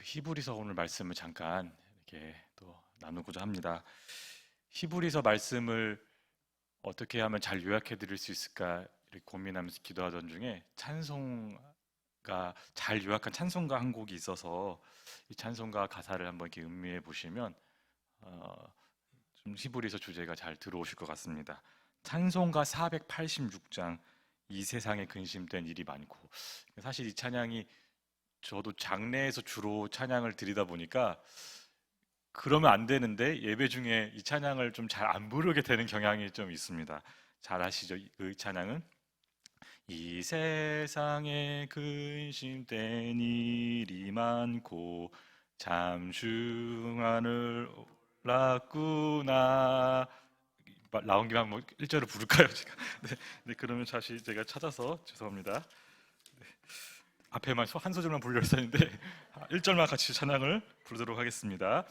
히브리서 오늘 말씀을 잠깐 이렇게 또 나누고자 합니다. 히브리서 말씀을 어떻게 하면 잘 요약해 드릴 수 있을까 이렇게 고민하면서 기도하던 중에 찬송가 잘 요약한 찬송가 한 곡이 있어서 이 찬송가 가사를 한번 이렇게 음미해 보시면 좀 히브리서 주제가 잘 들어오실 것 같습니다. 찬송가 486장 이 세상에 근심된 일이 많고, 사실 이 찬양이 저도 장례에서 주로 찬양을 드리다 보니까 그러면 안 되는데 예배 중에 이 찬양을 좀 잘 안 부르게 되는 경향이 좀 있습니다. 잘 아시죠? 그 찬양은 이 세상에 근심된 일이 많고 잠중하늘 올랐구나. 나온 김에 한번 1절을 부를까요? 제가? 네, 그러면 다시 제가 찾아서 죄송합니다. 앞에만 한 소절만 부르려 했었는데 1절만 같이 찬양을 부르도록 하겠습니다.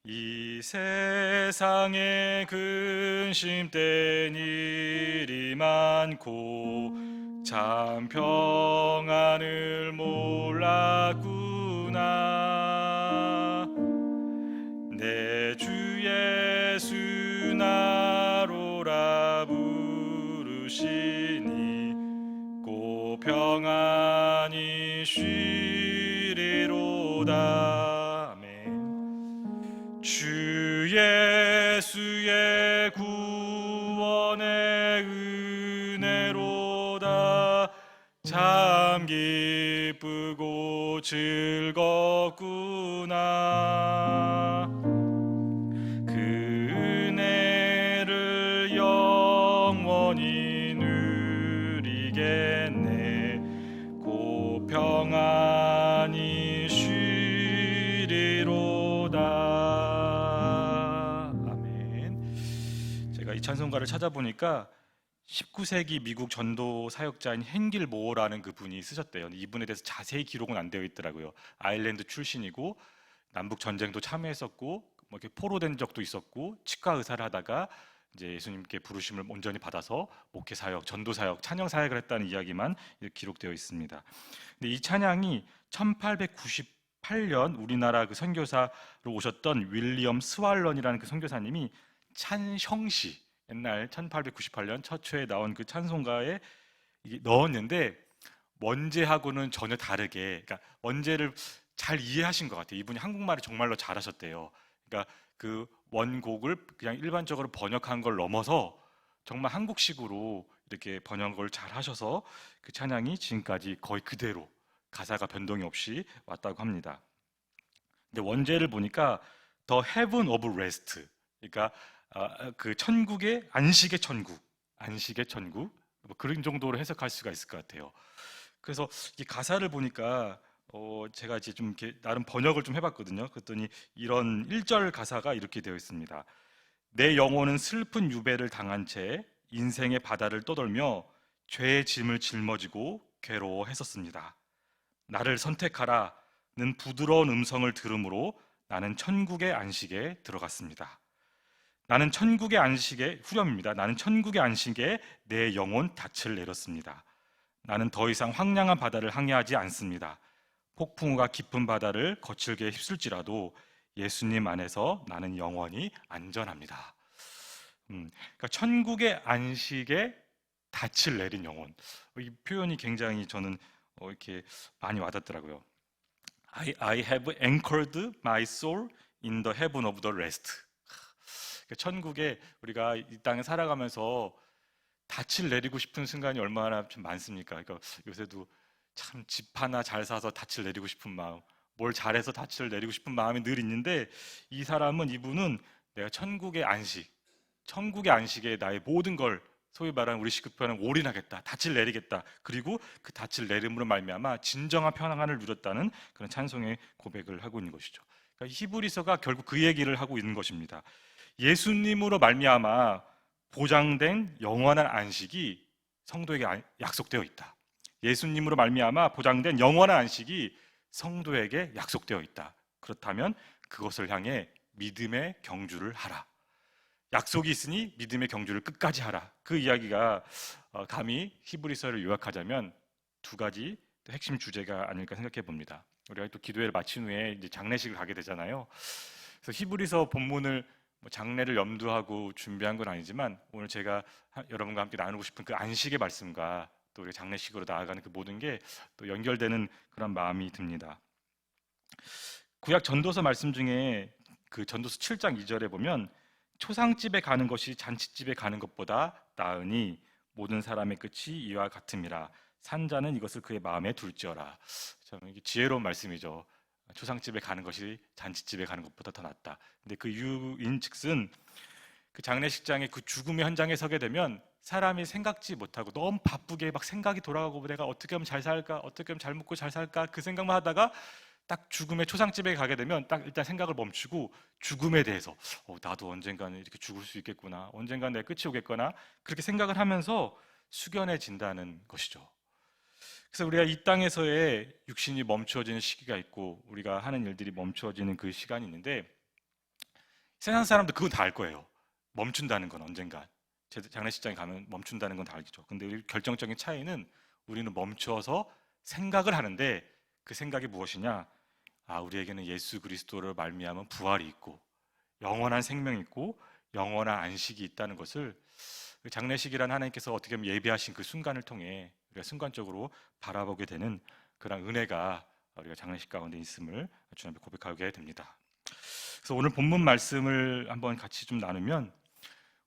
이 세상에 근심된 일이 많고 참 평안을 몰랐구나. 내 주 예수 나로라 부르시니 꼭 평안히 쉬리로다. 아멘. 주 예수의 구원의 은혜로다. 참 기쁘고 즐겁구나. 그 은혜를 영원히 누리겠네. 고 평안히 쉬리로다. 아멘. 제가 이 찬송가를 찾아보니까 19세기 미국 전도 사역자인 헨길 모어라는 그분이 쓰셨대요. 이분에 대해서 자세히 기록은 안 되어 있더라고요. 아일랜드 출신이고 남북 전쟁도 참여했었고 뭐 이렇게 포로된 적도 있었고 치과 의사를 하다가 이제 예수님께 부르심을 온전히 받아서 목회 사역, 전도 사역, 찬양 사역을 했다는 이야기만 기록되어 있습니다. 근데 이 찬양이 1898년 우리나라 그 선교사로 오셨던 윌리엄 스왈런이라는 그 선교사님이 찬형시 옛날 1898년 첫 회에 나온 그 찬송가에 넣었는데 원제하고는 전혀 다르게, 그러니까 원제를 잘 이해하신 것 같아요. 이분이 한국말을 정말로 잘하셨대요. 그러니까 그 원곡을 그냥 일반적으로 번역한 걸 넘어서 정말 한국식으로 이렇게 번역을 잘 하셔서 그 찬양이 지금까지 거의 그대로 가사가 변동이 없이 왔다고 합니다. 근데 원제를 보니까 The Heaven of Rest, 그러니까 그 천국의 안식의 천국, 안식의 천국, 뭐 그런 정도로 해석할 수가 있을 것 같아요. 그래서 이 가사를 보니까 제가 이제 좀 이렇게 나름 번역을 좀 해봤거든요. 그랬더니 이런 1절 가사가 이렇게 되어 있습니다. 내 영혼은 슬픈 유배를 당한 채 인생의 바다를 떠돌며 죄의 짐을 짊어지고 괴로워했었습니다. 나를 선택하라는 부드러운 음성을 들음으로 나는 천국의 안식에 들어갔습니다. 나는 천국의 안식에 후렴입니다. 나는 천국의 안식에 내 영혼 닻을 내렸습니다. 나는 더 이상 황량한 바다를 항해하지 않습니다. 폭풍우가 깊은 바다를 거칠게 휩쓸지라도 예수님 안에서 나는 영원히 안전합니다. 그러니까 천국의 안식에 닻을 내린 영혼. 이 표현이 굉장히 저는 이렇게 많이 와닿더라고요. I have anchored my soul in the heaven of the rest. 천국에 우리가 이 땅에 살아가면서 닻을 내리고 싶은 순간이 얼마나 좀 많습니까? 그러니까 요새도 참 집 하나 잘 사서 닻을 내리고 싶은 마음, 뭘 잘해서 닻을 내리고 싶은 마음이 늘 있는데 이분은 내가 천국의 안식, 천국의 안식에 나의 모든 걸 소위 말하는 우리식 표현은 올인하겠다, 닻을 내리겠다. 그리고 그 닻을 내림으로 말미암아 진정한 평안을 누렸다는 그런 찬송의 고백을 하고 있는 것이죠. 그러니까 히브리서가 결국 그 얘기를 하고 있는 것입니다. 예수님으로 말미암아 보장된 영원한 안식이 성도에게 약속되어 있다. 예수님으로 말미암아 보장된 영원한 안식이 성도에게 약속되어 있다. 그렇다면 그것을 향해 믿음의 경주를 하라. 약속이 있으니 믿음의 경주를 끝까지 하라. 그 이야기가 감히 히브리서를 요약하자면 두 가지 핵심 주제가 아닐까 생각해 봅니다. 우리가 또 기도회를 마친 후에 이제 장례식을 가게 되잖아요. 그래서 히브리서 본문을 뭐 장례를 염두하고 준비한 건 아니지만 오늘 제가 여러분과 함께 나누고 싶은 그 안식의 말씀과 또 우리 장례식으로 나아가는 그 모든 게 또 연결되는 그런 마음이 듭니다. 구약 전도서 말씀 중에 그 전도서 7장 2절에 보면 초상집에 가는 것이 잔치집에 가는 것보다 나으니 모든 사람의 끝이 이와 같음이라 산자는 이것을 그의 마음에 둘지어라. 참 이게 지혜로운 말씀이죠. 초상집에 가는 것이 잔치집에 가는 것보다 더 낫다. 근데 그 이유인즉슨 그 장례식장의 그 죽음의 현장에 서게 되면 사람이 생각지 못하고 너무 바쁘게 막 생각이 돌아가고 내가 어떻게 하면 잘 살까, 어떻게 하면 잘 먹고 잘 살까 그 생각만 하다가 딱 죽음의 초상집에 가게 되면 딱 일단 생각을 멈추고 죽음에 대해서 나도 언젠가는 이렇게 죽을 수 있겠구나, 언젠가는 내 끝이 오겠거나 그렇게 생각을 하면서 숙연해진다는 것이죠. 그래서 우리가 이 땅에서의 육신이 멈추어지는 시기가 있고 우리가 하는 일들이 멈추어지는 그 시간이 있는데 세상 사람도 그건 다 알 거예요. 멈춘다는 건 언젠가 장례식장에 가면 멈춘다는 건 다 알겠죠. 근데 우리 결정적인 차이는 우리는 멈춰서 생각을 하는데 그 생각이 무엇이냐? 우리에게는 예수 그리스도를 말미암은 부활이 있고 영원한 생명이 있고 영원한 안식이 있다는 것을 장례식이란 하나님께서 어떻게 보면 예비하신 그 순간을 통해 우리가 순간적으로 바라보게 되는 그런 은혜가 우리가 장례식 가운데 있음을 주님 앞에 고백하게 됩니다. 그래서 오늘 본문 말씀을 한번 같이 좀 나누면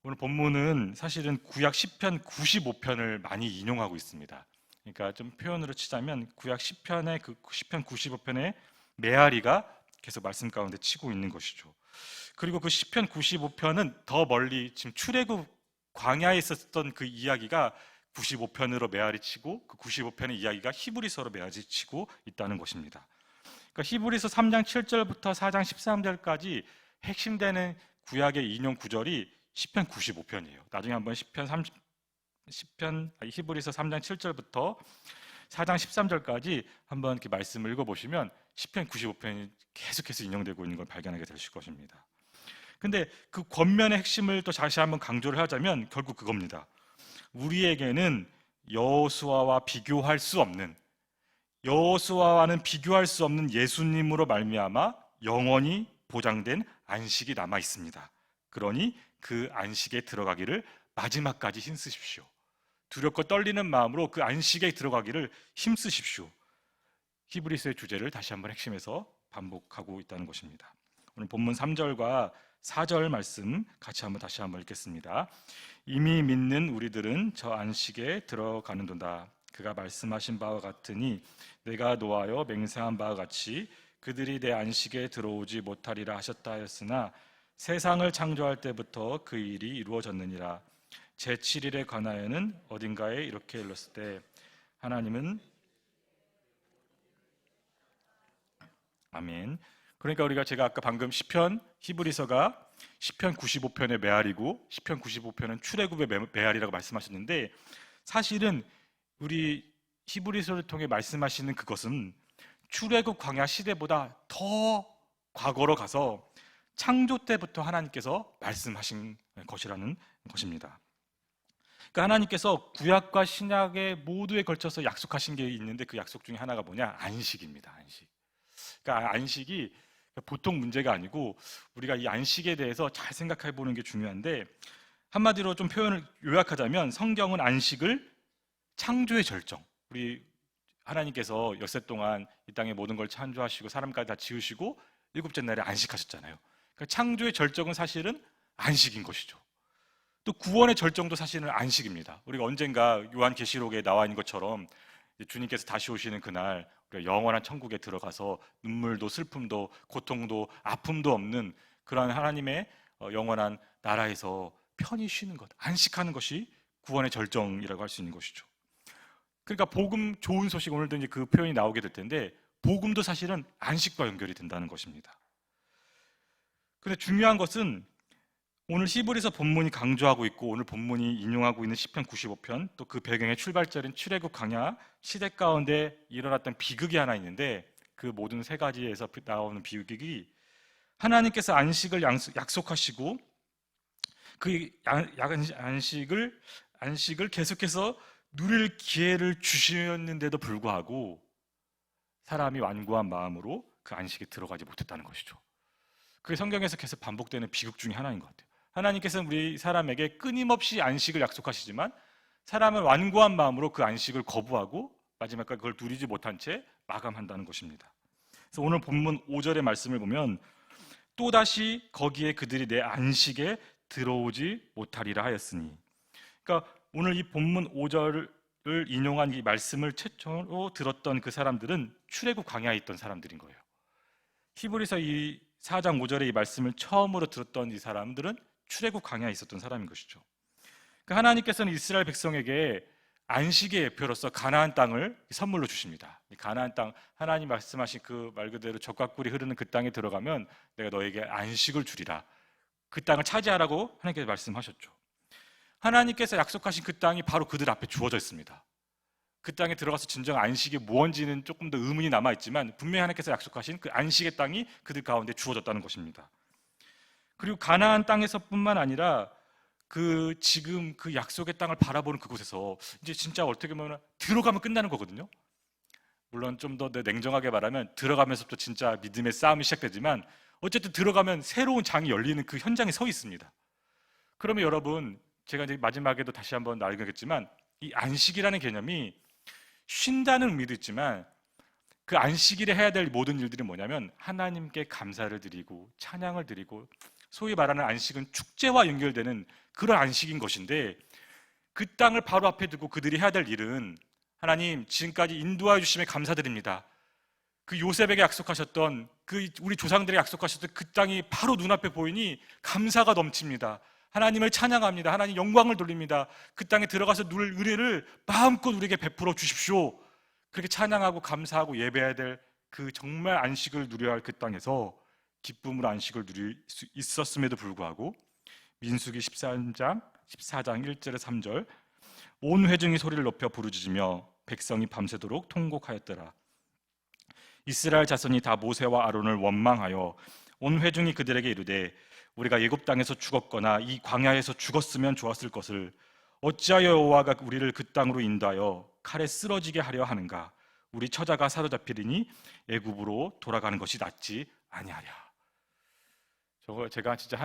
오늘 본문은 사실은 구약 시편 95편을 많이 인용하고 있습니다. 그러니까 좀 표현으로 치자면 구약 시편의 그 시편 95편의 메아리가 계속 말씀 가운데 치고 있는 것이죠. 그리고 그 시편 95편은 더 멀리 지금 출애굽 광야에 있었던 그 이야기가 95편으로 메아리 치고 그 95편의 이야기가 히브리서로 메아리 치고 있다는 것입니다. 그러니까 히브리서 3장 7절부터 4장 13절까지 핵심되는 구약의 인용 구절이 시편 95편이에요. 나중에 한번 히브리서 3장 7절부터 4장 13절까지 한번 이렇게 말씀을 읽어보시면 시편 95편이 계속해서 인용되고 있는 걸 발견하게 되실 것입니다. 근데 그 권면의 핵심을 또 다시 한번 강조를 하자면 결국 그겁니다. 우리에게는 여호수아와 비교할 수 없는, 여호수아와는 비교할 수 없는 예수님으로 말미암아 영원히 보장된 안식이 남아 있습니다. 그러니 그 안식에 들어가기를 마지막까지 힘쓰십시오. 두렵고 떨리는 마음으로 그 안식에 들어가기를 힘쓰십시오. 히브리서의 주제를 다시 한번 핵심에서 반복하고 있다는 것입니다. 오늘 본문 3절과 4절 말씀 같이 다시 한번 읽겠습니다. 이미 믿는 우리들은 저 안식에 들어가는도다. 그가 말씀하신 바와 같으니 내가 노하여 맹세한 바와 같이 그들이 내 안식에 들어오지 못하리라 하셨다 하였으나 세상을 창조할 때부터 그 일이 이루어졌느니라. 제7일에 관하여는 어딘가에 이렇게 일렀을 때 하나님은 아멘. 그러니까 우리가 제가 아까 방금 시편 히브리서가 시편 95편의 메아리고 시편 95편은 출애굽의 메아리라고 말씀하셨는데 사실은 우리 히브리서를 통해 말씀하시는 그것은 출애굽 광야 시대보다 더 과거로 가서 창조 때부터 하나님께서 말씀하신 것이라는 것입니다. 그러니까 하나님께서 구약과 신약의 모두에 걸쳐서 약속하신 게 있는데 그 약속 중에 하나가 뭐냐? 안식입니다. 안식. 그러니까 안식이 보통 문제가 아니고 우리가 이 안식에 대해서 잘 생각해 보는 게 중요한데 한마디로 좀 표현을 요약하자면 성경은 안식을 창조의 절정, 우리 하나님께서 엿새 동안 이 땅의 모든 걸 창조하시고 사람까지 다 지으시고 일곱째 날에 안식하셨잖아요. 그러니까 창조의 절정은 사실은 안식인 것이죠. 또 구원의 절정도 사실은 안식입니다. 우리가 언젠가 요한계시록에 나와 있는 것처럼 주님께서 다시 오시는 그날 우리가 영원한 천국에 들어가서 눈물도 슬픔도 고통도 아픔도 없는 그러한 하나님의 영원한 나라에서 편히 쉬는 것, 안식하는 것이 구원의 절정이라고 할 수 있는 것이죠. 그러니까 복음, 좋은 소식, 오늘도 이제 그 표현이 나오게 될 텐데 복음도 사실은 안식과 연결이 된다는 것입니다. 그런데 중요한 것은 오늘 히브리서 본문이 강조하고 있고 오늘 본문이 인용하고 있는 시편 95편 또 그 배경의 출발절인 출애굽 광야 시대 가운데 일어났던 비극이 하나 있는데 그 모든 세 가지에서 나오는 비극이 하나님께서 안식을 약속하시고 그 안식을 계속해서 누릴 기회를 주셨는데도 불구하고 사람이 완고한 마음으로 그 안식에 들어가지 못했다는 것이죠. 그게 성경에서 계속 반복되는 비극 중에 하나인 것 같아요. 하나님께서는 우리 사람에게 끊임없이 안식을 약속하시지만 사람은 완고한 마음으로 그 안식을 거부하고 마지막까지 그걸 누리지 못한 채 마감한다는 것입니다. 그래서 오늘 본문 5절의 말씀을 보면 또다시 거기에 그들이 내 안식에 들어오지 못하리라 하였으니, 그러니까 오늘 이 본문 5절을 인용한 이 말씀을 최초로 들었던 그 사람들은 출애굽 광야에 있던 사람들인 거예요. 히브리서 이 4장 5절의 이 말씀을 처음으로 들었던 이 사람들은 출애굽 광야에 있었던 사람인 것이죠. 그러니까 하나님께서는 이스라엘 백성에게 안식의 예표로서 가나안 땅을 선물로 주십니다. 이 가나안 땅, 하나님 말씀하신 그 말 그대로 젖과 꿀이 흐르는 그 땅에 들어가면 내가 너에게 안식을 주리라. 그 땅을 차지하라고 하나님께서 말씀하셨죠. 하나님께서 약속하신 그 땅이 바로 그들 앞에 주어져 있습니다. 그 땅에 들어가서 진정 안식이 무언지는 조금 더 의문이 남아있지만 분명히 하나님께서 약속하신 그 안식의 땅이 그들 가운데 주어졌다는 것입니다. 그리고 가나안 땅에서뿐만 아니라 그 지금 그 약속의 땅을 바라보는 그곳에서 이제 진짜 어떻게 보면 들어가면 끝나는 거거든요. 물론 좀 더 냉정하게 말하면 들어가면서부터 진짜 믿음의 싸움이 시작되지만 어쨌든 들어가면 새로운 장이 열리는 그 현장에 서 있습니다. 그러면 여러분, 제가 이제 마지막에도 다시 한번 나누겠지만 이 안식이라는 개념이 쉰다는 의미도 있지만 그 안식일에 해야 될 모든 일들이 뭐냐면 하나님께 감사를 드리고 찬양을 드리고 소위 말하는 안식은 축제와 연결되는 그런 안식인 것인데, 그 땅을 바로 앞에 두고 그들이 해야 될 일은 하나님 지금까지 인도하여 주심에 감사드립니다. 그 요셉에게 약속하셨던 그 우리 조상들에게 약속하셨던 그 땅이 바로 눈앞에 보이니 감사가 넘칩니다. 하나님을 찬양합니다. 하나님 영광을 돌립니다. 그 땅에 들어가서 누릴 은혜를 마음껏 우리에게 베풀어 주십시오. 그렇게 찬양하고 감사하고 예배해야 될 그 정말 안식을 누려야 할 그 땅에서 기쁨으로 안식을 누릴 수 있었음에도 불구하고 민수기 14장 1절에 3절 온 회중이 소리를 높여 부르짖으며 백성이 밤새도록 통곡하였더라. 이스라엘 자손이 다 모세와 아론을 원망하여 온 회중이 그들에게 이르되 우리가 애굽 땅에서 죽었거나 이 광야에서 죽었으면 좋았을 것을 어찌하여 여호와가 우리를 그 땅으로 인도하여 칼에 쓰러지게 하려 하는가? 우리 처자가 사로잡히리니 애굽으로 돌아가는 것이 낫지 아니하랴. 제가 진짜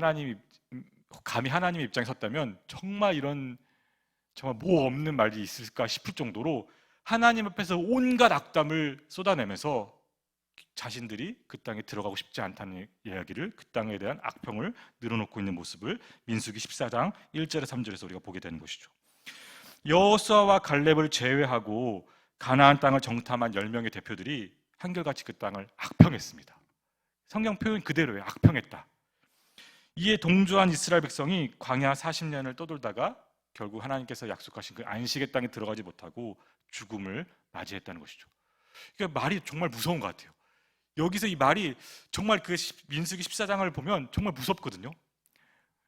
감히 하나님의 입장에 섰다면 정말 이런 정말 뭐 없는 말이 있을까 싶을 정도로 하나님 앞에서 온갖 악담을 쏟아내면서 자신들이 그 땅에 들어가고 싶지 않다는 이야기를, 그 땅에 대한 악평을 늘어놓고 있는 모습을 민수기 14장 1절에 3절에서 우리가 보게 되는 것이죠. 여호수아와 갈렙을 제외하고 가나안 땅을 정탐한 10명의 대표들이 한결같이 그 땅을 악평했습니다. 성경 표현 그대로예요. 악평했다. 이에 동조한 이스라엘 백성이 광야 40년을 떠돌다가 결국 하나님께서 약속하신 그 안식의 땅에 들어가지 못하고 죽음을 맞이했다는 것이죠. 그러니까 말이 정말 무서운 것 같아요. 여기서 이 말이 정말 그 민수기 14장을 보면 정말 무섭거든요.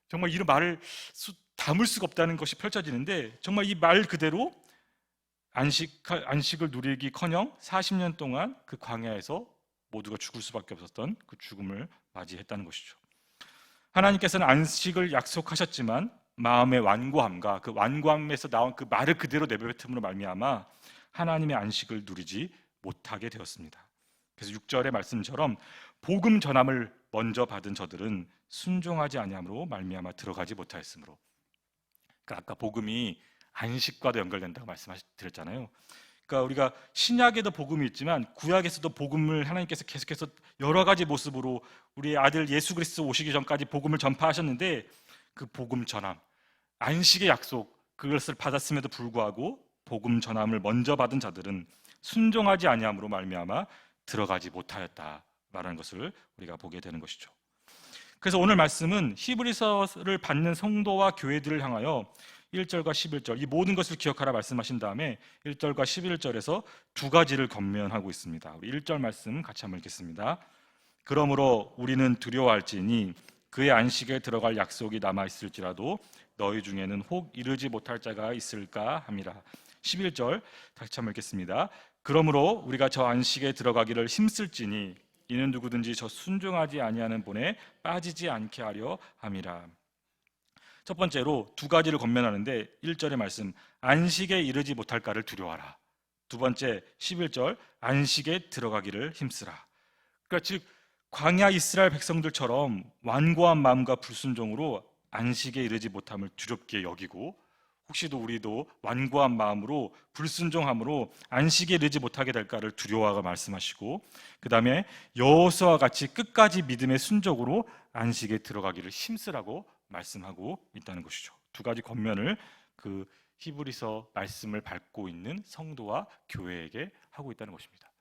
정말 이런 말을 담을 수가 없다는 것이 펼쳐지는데 정말 이 말 그대로 안식을 누리기커녕 40년 동안 그 광야에서 모두가 죽을 수밖에 없었던 그 죽음을 맞이했다는 것이죠. 하나님께서는 안식을 약속하셨지만 마음의 완고함과 그 완고함에서 나온 그 말을 그대로 내뱉음으로 말미암아 하나님의 안식을 누리지 못하게 되었습니다. 그래서 6절의 말씀처럼 복음 전함을 먼저 받은 저들은 순종하지 아니함으로 말미암아 들어가지 못하였으므로, 그러니까 아까 복음이 안식과도 연결된다고 말씀드렸잖아요. 그러니까 우리가 신약에도 복음이 있지만 구약에서도 복음을 하나님께서 계속해서 여러 가지 모습으로 우리 아들 예수 그리스도 오시기 전까지 복음을 전파하셨는데 그 복음 전함, 안식의 약속, 그것을 받았음에도 불구하고 복음 전함을 먼저 받은 자들은 순종하지 아니함으로 말미암아 들어가지 못하였다라는 것을 우리가 보게 되는 것이죠. 그래서 오늘 말씀은 히브리서를 받는 성도와 교회들을 향하여 1절과 11절 이 모든 것을 기억하라 말씀하신 다음에 1절과 11절에서 두 가지를 권면하고 있습니다. 우리 1절 말씀 같이 한번 읽겠습니다. 그러므로 우리는 두려워할지니 그의 안식에 들어갈 약속이 남아있을지라도 너희 중에는 혹 이르지 못할 자가 있을까 함이라. 11절 다시 한번 읽겠습니다. 그러므로 우리가 저 안식에 들어가기를 힘쓸지니 이는 누구든지 저 순종하지 아니하는 본에 빠지지 않게 하려 함이라. 첫 번째로 두 가지를 권면하는데 1절의 말씀 안식에 이르지 못할까를 두려워하라. 두 번째 11절 안식에 들어가기를 힘쓰라. 그러니까 즉 광야 이스라엘 백성들처럼 완고한 마음과 불순종으로 안식에 이르지 못함을 두렵게 여기고 혹시도 우리도 완고한 마음으로 불순종함으로 안식에 이르지 못하게 될까를 두려워하고 말씀하시고 그 다음에 여호수아와 같이 끝까지 믿음의 순종으로 안식에 들어가기를 힘쓰라고 말씀하고 있다는 것이죠. 두 가지 겉면을 그 히브리서 말씀을 밟고 있는 성도와 교회에게 하고 있다는 것입니다.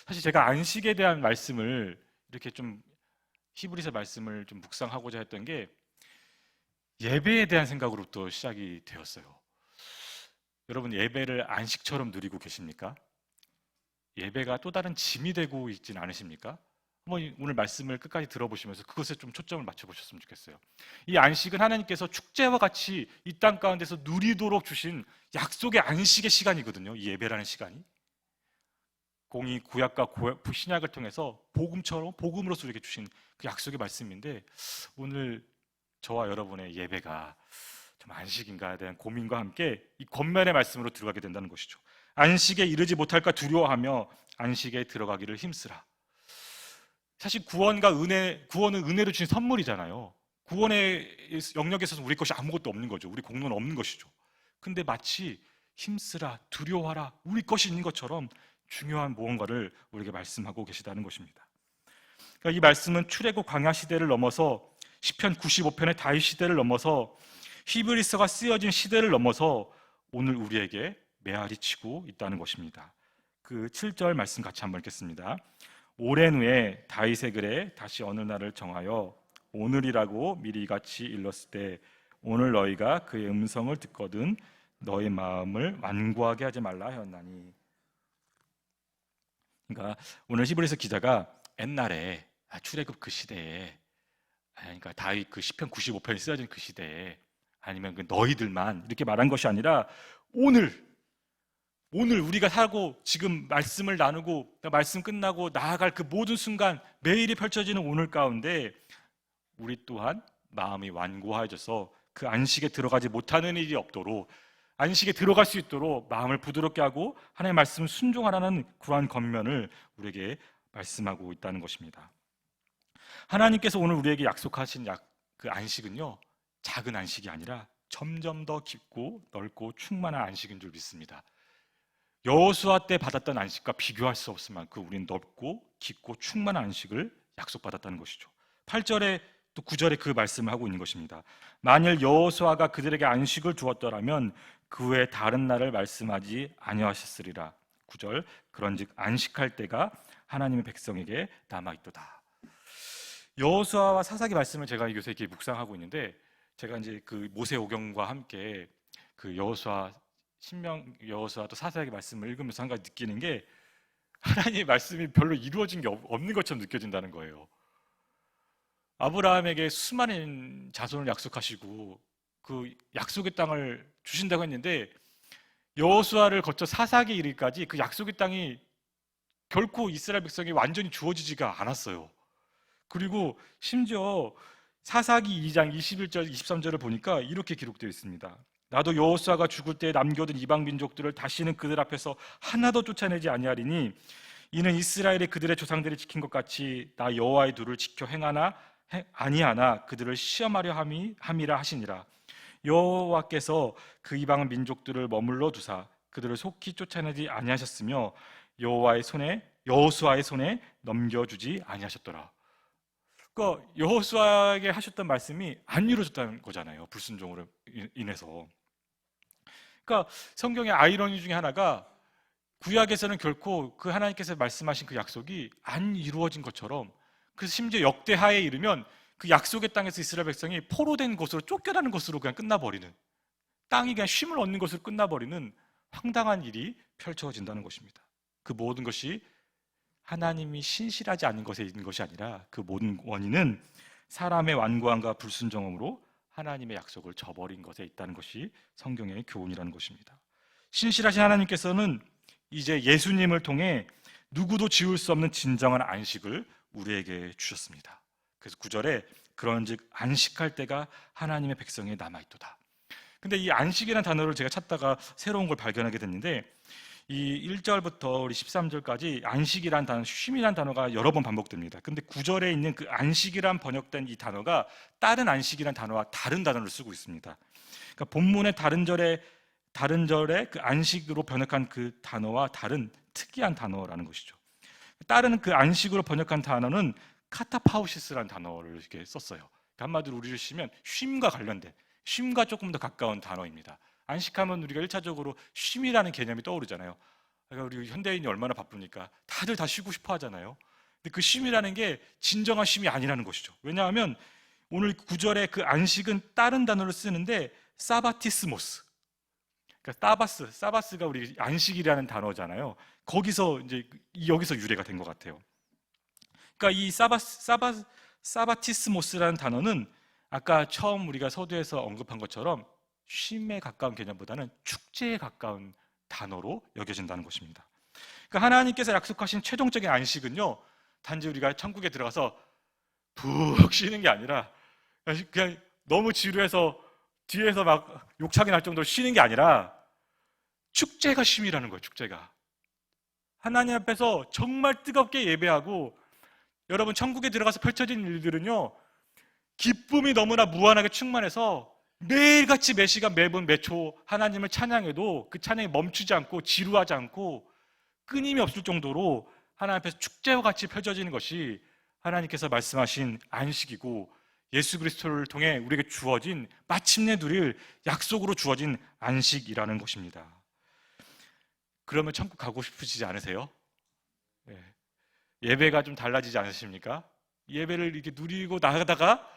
사실 제가 안식에 대한 말씀을 이렇게 좀 히브리서 말씀을 좀 묵상하고자 했던 게 예배에 대한 생각으로부터 시작이 되었어요. 여러분 예배를 안식처럼 누리고 계십니까? 예배가 또 다른 짐이 되고 있진 않으십니까? 오늘 말씀을 끝까지 들어보시면서 그것에 좀 초점을 맞춰보셨으면 좋겠어요. 이 안식은 하나님께서 축제와 같이 이 땅 가운데서 누리도록 주신 약속의 안식의 시간이거든요. 이 예배라는 시간이 공이 구약과 신약을 통해서 복음으로서 이렇게 주신 그 약속의 말씀인데 오늘 저와 여러분의 예배가 좀 안식인가에 대한 고민과 함께 이 겉면의 말씀으로 들어가게 된다는 것이죠. 안식에 이르지 못할까 두려워하며 안식에 들어가기를 힘쓰라. 사실 구원은 은혜로 주신 선물이잖아요. 구원의 영역에 있어서 우리 것이 아무것도 없는 거죠. 우리 공로는 없는 것이죠. 근데 마치 힘쓰라, 두려워하라, 우리 것이 있는 것처럼 중요한 무언가를 우리에게 말씀하고 계시다는 것입니다. 그러니까 이 말씀은 출애굽 광야 시대를 넘어서 시편 95편의 다윗 시대를 넘어서 히브리서가 쓰여진 시대를 넘어서 오늘 우리에게 메아리 치고 있다는 것입니다. 그 7절 말씀 같이 한번 읽겠습니다. 오랜 후에 다윗의 글에 다시 어느 날을 정하여 오늘이라고 미리 같이 일렀을 때 오늘 너희가 그의 음성을 듣거든 너의 마음을 완고하게 하지 말라 하였나니. 그러니까 오늘 히브리서 기자가 옛날에 출애굽 그 시대에 그러니까 다윗 그 시편 95편이 쓰여진 그 시대에 아니면 그 너희들만 이렇게 말한 것이 아니라 오늘 우리가 살고 지금 말씀을 나누고 말씀 끝나고 나아갈 그 모든 순간 매일이 펼쳐지는 오늘 가운데 우리 또한 마음이 완고해져서 그 안식에 들어가지 못하는 일이 없도록 안식에 들어갈 수 있도록 마음을 부드럽게 하고 하나님의 말씀을 순종하라는 그러한 겉면을 우리에게 말씀하고 있다는 것입니다. 하나님께서 오늘 우리에게 약속하신 그 안식은요 작은 안식이 아니라 점점 더 깊고 넓고 충만한 안식인 줄 믿습니다. 여호수아 때 받았던 안식과 비교할 수 없을 만큼 우리는 넓고 깊고 충만한 안식을 약속받았다는 것이죠. 8절에 또 9절에 그 말씀을 하고 있는 것입니다. 만일 여호수아가 그들에게 안식을 주었더라면 그 외에 다른 날을 말씀하지 아니하셨으리라. 9절 그런즉 안식할 때가 하나님의 백성에게 남아있도다. 여호수아와 사사기 말씀을 제가 요새 이렇게 묵상하고 있는데 제가 이제 그 모세오경과 함께 그 여호수아 신명 여호수아도 사사기 말씀을 읽으면서 한 가지 느끼는 게 하나님의 말씀이 별로 이루어진 게 없는 것처럼 느껴진다는 거예요. 아브라함에게 수많은 자손을 약속하시고 그 약속의 땅을 주신다고 했는데 여호수아를 거쳐 사사기 이르기까지 그 약속의 땅이 결코 이스라엘 백성이 완전히 주어지지가 않았어요. 그리고 심지어 사사기 2장 21절 23절을 보니까 이렇게 기록되어 있습니다. 나도 여호수아가 죽을 때 남겨둔 이방 민족들을 다시는 그들 앞에서 하나도 쫓아내지 아니하리니 이는 이스라엘이 그들의 조상들이 지킨 것 같이 나 여호와의 도를 지켜 아니하나 그들을 시험하려 함이라 하시니라. 여호와께서 그 이방 민족들을 머물러 두사 그들을 속히 쫓아내지 아니하셨으며 여호수아의 손에 넘겨주지 아니하셨더라. 그러니까 여호수아에게 하셨던 말씀이 안 이루어졌다는 거잖아요. 불순종으로 인해서. 그러니까 성경의 아이러니 중에 하나가 구약에서는 결코 그 하나님께서 말씀하신 그 약속이 안 이루어진 것처럼 그래서 심지어 역대하에 이르면 그 약속의 땅에서 이스라엘 백성이 포로된 곳으로 쫓겨나는 것으로 그냥 끝나버리는 땅이 그냥 쉼을 얻는 것으로 끝나버리는 황당한 일이 펼쳐진다는 것입니다. 그 모든 것이 하나님이 신실하지 않은 것에 있는 것이 아니라 그 모든 원인은 사람의 완고함과 불순종함으로 하나님의 약속을 저버린 것에 있다는 것이 성경의 교훈이라는 것입니다. 신실하신 하나님께서는 이제 예수님을 통해 누구도 지울 수 없는 진정한 안식을 우리에게 주셨습니다. 그래서 9절에 그런즉 안식할 때가 하나님의 백성에 남아있도다. 근데 이 안식이라는 단어를 제가 찾다가 새로운 걸 발견하게 됐는데 이 1절부터 우리 13절까지 안식이란 단어, 쉼이란 단어가 여러 번 반복됩니다. 근데 9절에 있는 그 안식이란 번역된 이 단어가 다른 안식이란 단어와 다른 단어를 쓰고 있습니다. 그러니까 본문의 다른 절에 그 안식으로 번역한 그 단어와 다른 특이한 단어라는 것이죠. 다른 그 안식으로 번역한 단어는 카타파우시스라는 단어를 이렇게 썼어요. 한마디로 우리를 쉬면 쉼과 관련된, 쉼과 조금 더 가까운 단어입니다. 안식하면 우리가 1차적으로 쉼이라는 개념이 떠오르잖아요. 그러니까 우리 현대인이 얼마나 바쁘니까 다들 다 쉬고 싶어 하잖아요. 근데 그 쉼이라는 게 진정한 쉼이 아니라는 것이죠. 왜냐하면 오늘 9절에 그 안식은 다른 단어를 쓰는데 사바티스모스, 그러니까 사바스가 우리 안식이라는 단어잖아요. 거기서 이제 여기서 유래가 된 것 같아요. 그러니까 이 사바티스모스라는 단어는 아까 처음 우리가 서두에서 언급한 것처럼 쉼에 가까운 개념보다는 축제에 가까운 단어로 여겨진다는 것입니다. 그러니까 하나님께서 약속하신 최종적인 안식은요, 단지 우리가 천국에 들어가서 푹 쉬는 게 아니라 그냥 너무 지루해서 뒤에서 막 욕창이 날 정도로 쉬는 게 아니라 축제가 쉼이라는 거예요. 축제가 하나님 앞에서 정말 뜨겁게 예배하고, 여러분 천국에 들어가서 펼쳐진 일들은요, 기쁨이 너무나 무한하게 충만해서 매일같이 매 시간 매분 매초 하나님을 찬양해도 그 찬양이 멈추지 않고 지루하지 않고 끊임이 없을 정도로 하나님 앞에서 축제와 같이 펼쳐지는 것이 하나님께서 말씀하신 안식이고, 예수 그리스도를 통해 우리에게 주어진, 마침내 누릴 약속으로 주어진 안식이라는 것입니다. 그러면 천국 가고 싶으시지 않으세요? 네. 예배가 좀 달라지지 않으십니까? 예배를 이렇게 누리고 나가다가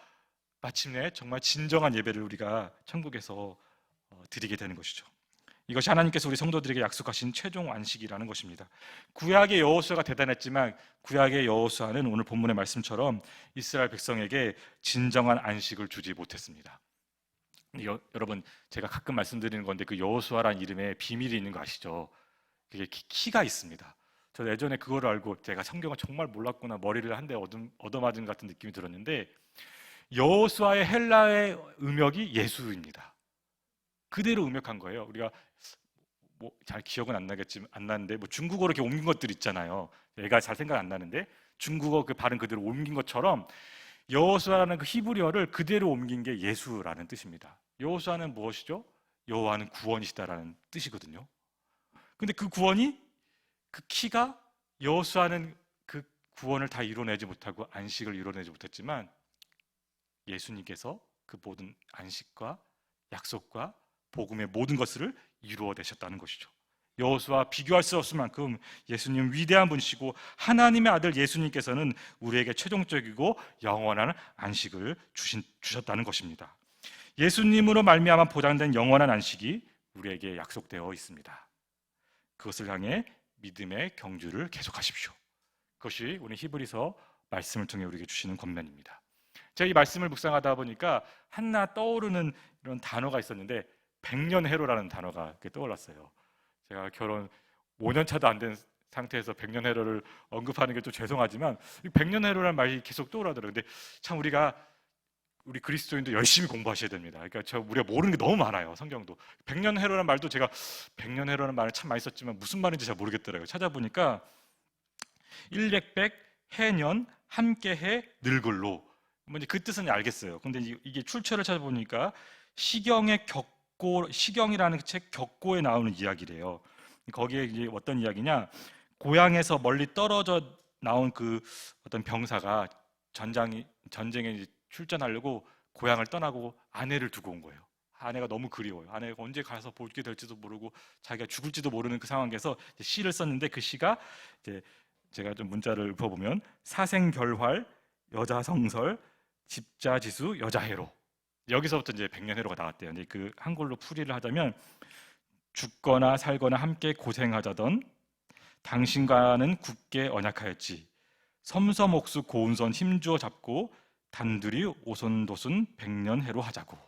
마침내 정말 진정한 예배를 우리가 천국에서 드리게 되는 것이죠. 이것이 하나님께서 우리 성도들에게 약속하신 최종 안식이라는 것입니다. 구약의 여호수아가 대단했지만 구약의 여호수아는 오늘 본문의 말씀처럼 이스라엘 백성에게 진정한 안식을 주지 못했습니다. 여러분, 제가 가끔 말씀드리는 건데 그 여호수아라는 이름에 비밀이 있는 거 아시죠? 그게 키가 있습니다. 저 예전에 그걸 알고 제가 성경을 정말 몰랐구나, 머리를 한 대 얻어맞은 같은 느낌이 들었는데, 여호수아의 헬라의 음역이 예수입니다. 그대로 음역한 거예요. 우리가 뭐 잘 기억은 안 나는데 뭐 중국어로 이렇게 옮긴 것들 있잖아요. 얘가 잘 생각 안 나는데 중국어 그 발음 그대로 옮긴 것처럼 여호수아라는 그 히브리어를 그대로 옮긴 게 예수라는 뜻입니다. 여호수아는 무엇이죠? 여호와는 구원이시다라는 뜻이거든요. 근데 그 구원이, 그 키가, 여호수아는 그 구원을 다 이뤄내지 못하고 안식을 이뤄내지 못했지만 예수님께서 그 모든 안식과 약속과 복음의 모든 것을 이루어내셨다는 것이죠. 여호수아와 비교할 수 없을 만큼 예수님 위대한 분이시고, 하나님의 아들 예수님께서는 우리에게 최종적이고 영원한 안식을 주셨다는 것입니다. 예수님으로 말미암아 보장된 영원한 안식이 우리에게 약속되어 있습니다. 그것을 향해 믿음의 경주를 계속하십시오. 그것이 오늘 히브리서 말씀을 통해 우리에게 주시는 권면입니다. 제가 이 말씀을 묵상하다 보니까 하나 떠오르는 이런 단어가 있었는데, 백년해로라는 단어가 이렇게 떠올랐어요. 제가 결혼 5년 차도 안 된 상태에서 백년해로를 언급하는 게 좀 죄송하지만 백년해로라는 말이 계속 떠오르더라고요. 근데 참 우리 그리스도인도 열심히 공부하셔야 됩니다. 그러니까 우리가 모르는 게 너무 많아요. 성경도 백년해로라는 말도 제가 백년해로라는 말을 참 많이 썼지만 무슨 말인지 잘 모르겠더라고요. 찾아보니까 일백백 해년 함께해 늙을로, 뭐 이제 그 뜻은 알겠어요. 근데 이게 출처를 찾아보니까 시경이라는 책 격고에 나오는 이야기래요. 거기에 이제 어떤 이야기냐, 고향에서 멀리 떨어져 나온 그 어떤 병사가 전쟁에 이제 출전하려고 고향을 떠나고 아내를 두고 온 거예요. 아내가 너무 그리워요. 아내가 언제 가서 보게 될지도 모르고 자기가 죽을지도 모르는 그 상황에서 시를 썼는데, 그 시가 이제 제가 좀 문자를 읊어보면 사생결활 여자성설 집자지수 여자해로, 여기서부터 이제 백년해로가 나왔대요. 근데 그 한글로 풀이를 하자면, 죽거나 살거나 함께 고생하자던 당신과는 굳게 언약하였지, 섬섬옥수 고운선 힘주어 잡고 단둘이 오손도손 백년해로 하자고.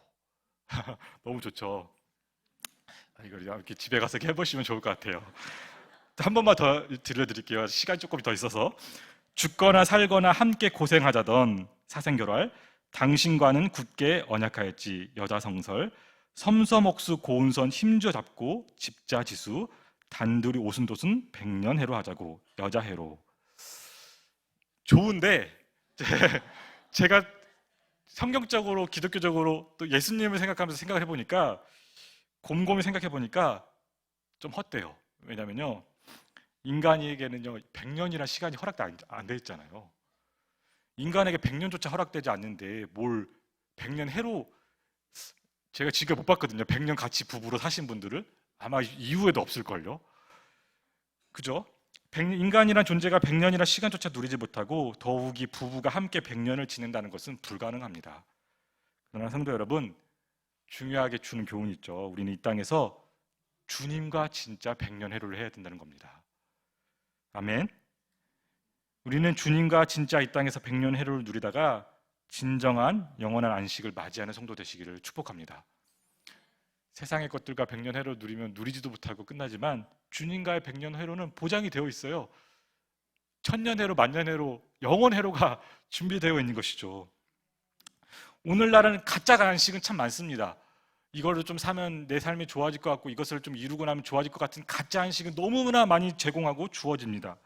너무 좋죠. 이걸 이렇게 집에 가서 해보시면 좋을 것 같아요. 한 번만 더 들려드릴게요. 시간이 조금 더 있어서. 죽거나 살거나 함께 고생하자던 사생결활, 당신과는 굳게 언약하였지 여자성설, 섬섬옥수 고운선 힘주어 잡고 집자지수 단둘이 오순도순 백년해로 하자고. 여자해로. 좋은데 제가 성경적으로 기독교적으로 또 예수님을 생각하면서 생각을 해보니까, 곰곰이 생각해보니까 좀 헛돼요. 왜냐면요, 인간에게는요 100년이라는 시간이 안 돼 있잖아요. 인간에게 100년조차 허락되지 않는데 뭘 100년 해로. 제가 지금 못 봤거든요. 100년 같이 부부로 사신 분들을. 아마 이후에도 없을걸요. 그죠? 인간이란 존재가 100년이라 시간조차 누리지 못하고 더욱이 부부가 함께 100년을 지낸다는 것은 불가능합니다. 그러나 성도 여러분, 중요하게 주는 교훈이 있죠. 우리는 이 땅에서 주님과 진짜 100년 해로를 해야 된다는 겁니다. 아멘. 우리는 주님과 진짜 이 땅에서 100년 해로를 누리다가 진정한 영원한 안식을 맞이하는 성도 되시기를 축복합니다. 세상의 것들과 100년 해로 누리면 누리지도 못하고 끝나지만, 주님과의 100년 해로는 보장이 되어 있어요. 천년 해로, 만년 해로, 영원 해로가 준비되어 있는 것이죠. 오늘날은 가짜 안식은 참 많습니다. 이거를 좀 사면 내 삶이 좋아질 것 같고, 이것을 좀 이루고 나면 좋아질 것 같은 가짜 안식은 너무나 많이 제공하고 주어집니다.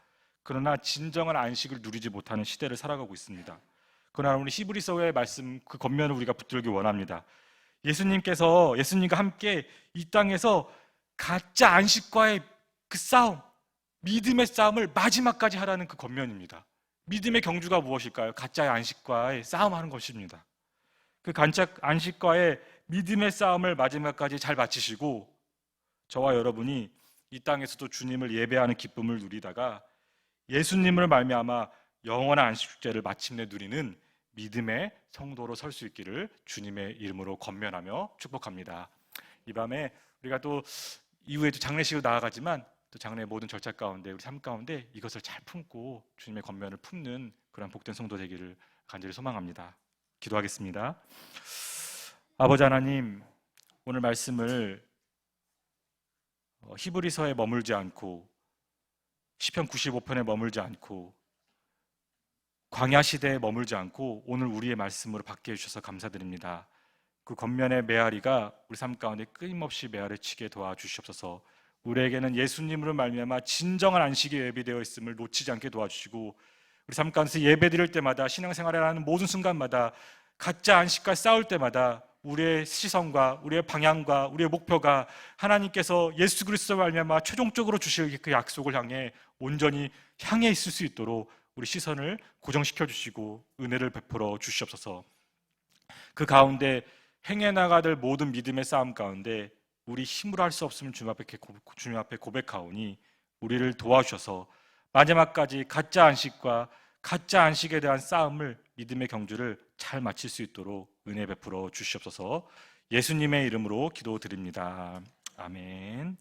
그러나 진정한 안식을 누리지 못하는 시대를 살아가고 있습니다. 그러나 오늘 히브리서의 말씀, 그 겉면을 우리가 붙들기 원합니다. 예수님과 함께 이 땅에서 가짜 안식과의 그 싸움, 믿음의 싸움을 마지막까지 하라는 그 겉면입니다. 믿음의 경주가 무엇일까요? 가짜의 안식과의 싸움하는 것입니다. 그 가짜 안식과의 믿음의 싸움을 마지막까지 잘 마치시고, 저와 여러분이 이 땅에서도 주님을 예배하는 기쁨을 누리다가 예수님을 말미암아 영원한 안식 축제를 마침내 누리는 믿음의 성도로 설 수 있기를 주님의 이름으로 권면하며 축복합니다. 이 밤에 우리가 또 이후에도 장례식으로 나아가지만, 또 장례의 모든 절차 가운데 우리 삶 가운데 이것을 잘 품고 주님의 권면을 품는 그런 복된 성도 되기를 간절히 소망합니다. 기도하겠습니다. 아버지 하나님, 오늘 말씀을 히브리서에 머물지 않고 시편 95편에 머물지 않고 광야 시대에 머물지 않고 오늘 우리의 말씀으로 받게 해주셔서 감사드립니다. 그 겉면의 메아리가 우리 삶 가운데 끊임없이 메아리 치게 도와주시옵소서. 우리에게는 예수님으로 말미암아 진정한 안식이 예비되어 있음을 놓치지 않게 도와주시고, 우리 삶 가운데서 예배드릴 때마다, 신앙생활을 하는 모든 순간마다, 가짜 안식과 싸울 때마다 우리의 시선과 우리의 방향과 우리의 목표가 하나님께서 예수 그리스도로 말미암아 최종적으로 주실 그 약속을 향해 온전히 향해 있을 수 있도록 우리 시선을 고정시켜 주시고 은혜를 베풀어 주시옵소서. 그 가운데 행해 나가될 모든 믿음의 싸움 가운데 우리 힘으로 할 수 없으면 주님 앞에 고백하오니 우리를 도와주셔서 마지막까지 가짜 안식과 가짜 안식에 대한 싸움을, 믿음의 경주를 잘 마칠 수 있도록 은혜 베풀어 주시옵소서. 예수님의 이름으로 기도드립니다. 아멘.